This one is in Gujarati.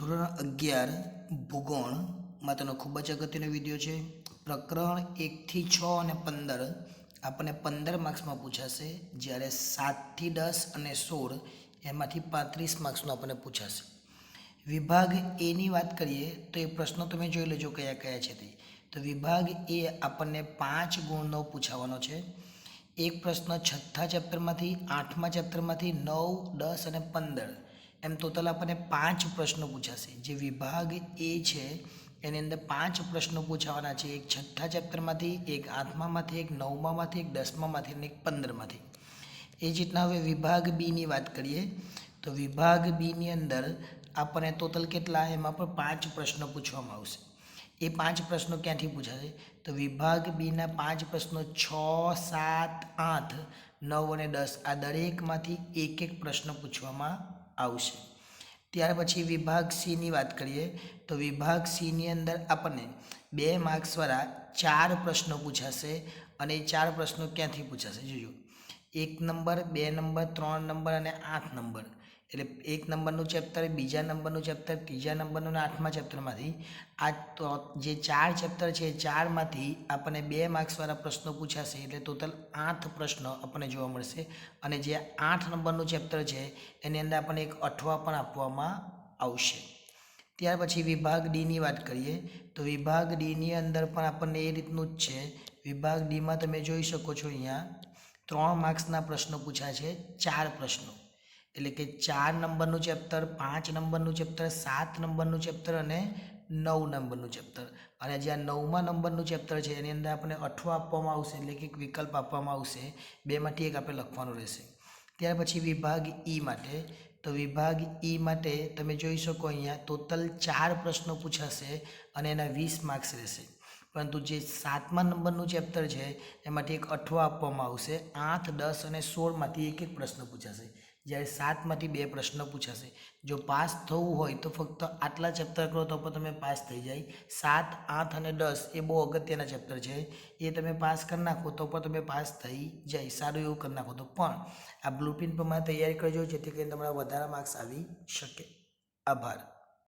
ધોરણ 11 ભૂગોળમાં તેનો ખૂબ જ અગત્યનો વિડીયો છે. પ્રકરણ 1 થી 6 અને 15 આપણને 15 માર્ક્સમાં પૂછાશે, જ્યારે 7 થી 10 અને 16 એમાંથી 35 માર્ક્સનો આપણને પૂછાશે. વિભાગ એની વાત કરીએ તો એ પ્રશ્નો તમે જોઈ લેજો કયા કયા છે તે. તો વિભાગ એ આપણને 5 ગુણનો પૂછાવાનો છે. એક પ્રશ્ન 6થા ચેપ્ટરમાંથી, 8મા ચેપ્ટરમાંથી, 9, 10 અને 15 એમ ટોટલ આપણને 5 પ્રશ્નો પૂછાશે. જે વિભાગ એ છે એની અંદર 5 પ્રશ્નો પૂછાવાના છે. એક 6થા ચેપ્ટરમાંથી, એક 8મામાંથી, એક 9મામાંથી, એક 10મામાંથી અને એક 15માથી. એ જ રીતના હવે વિભાગ બીની વાત કરીએ તો વિભાગ બીની અંદર આપણને ટોટલ કેટલા, એમાં પણ 5 પ્રશ્નો પૂછવામાં આવશે. એ 5 પ્રશ્નો ક્યાંથી પૂછાશે તો વિભાગ બીના 5 પ્રશ્નો 6, 7, 8, 9 અને 10 આ દરેકમાંથી એક એક પ્રશ્ન પૂછવામાં આવશે. ત્યાર પછી વિભાગ સીની વાત કરીએ તો વિભાગ સીની અંદર આપણને 2 માર્ક્સવાળા 4 પ્રશ્નો પૂછાશે. અને એ 4 પ્રશ્નો ક્યાંથી પૂછાશે જોજો. 1 નંબર, 2 નંબર, 3 નંબર અને 8 નંબર. એટલે 1 નંબરનું ચેપ્ટર, બીજા નંબરનું ચેપ્ટર, ત્રીજા નંબરનું અને 8મા ચેપ્ટરમાંથી આ જે 4 ચેપ્ટર છે એ 4માંથી આપણને 2 માર્ક્સવાળા પ્રશ્નો પૂછાશે. એટલે ટોટલ 8 પ્રશ્નો આપણને જોવા મળશે. અને જે 8 નંબરનું ચેપ્ટર છે એની અંદર આપણને એક અઠવા પણ આપવામાં આવશે. ત્યાર પછી વિભાગ ડીની વાત કરીએ તો વિભાગ ડીની અંદર પણ આપણને એ રીતનું જ છે. વિભાગ ડીમાં તમે જોઈ શકો છો અહીંયા 3 માર્ક્સના પ્રશ્નો પૂછાય છે, 4 પ્રશ્નો. એટલે કે 4 નંબરનું ચેપ્ટર, 5 નંબરનું ચેપ્ટર, 7 નંબરનું ચેપ્ટર અને 9 નંબરનું ચેપ્ટર. અને જે આ 9મા નંબરનું ચેપ્ટર છે એની અંદર આપણને અઠવા આપવામાં આવશે, એટલે કે એક વિકલ્પ આપવામાં આવશે. 2માંથી એક આપણે લખવાનું રહેશે. ત્યાર પછી વિભાગ ઈ માટે તો વિભાગ ઈ માટે તમે જોઈ શકો અહીંયા ટોટલ 4 પ્રશ્નો પૂછાશે અને એના 20 માર્ક્સ રહેશે. પરંતુ જે 7મા નંબરનું ચેપ્ટર છે એમાંથી એક અઠવા આપવામાં આવશે. 8, 10 અને 16માંથી એક એક પ્રશ્ન પૂછાશે, જ્યારે 7માંથી 2 પ્રશ્નો પૂછાશે. જો પાસ થવું હોય તો ફક્ત આટલા ચેપ્ટર કરો તો પણ તમે પાસ થઈ જાય. 7, 8 અને 10 એ બહુ અગત્યના ચેપ્ટર છે. એ તમે પાસ કરી નાખો તો પણ તમે પાસ થઈ જાય, સારું એવું કરી નાખો તો. પણ આ બ્લુપ્રિન્ટ પ્રમાણે તૈયારી કરજો જેથી કરીને તમારા વધારે માર્ક્સ આવી શકે. આભાર.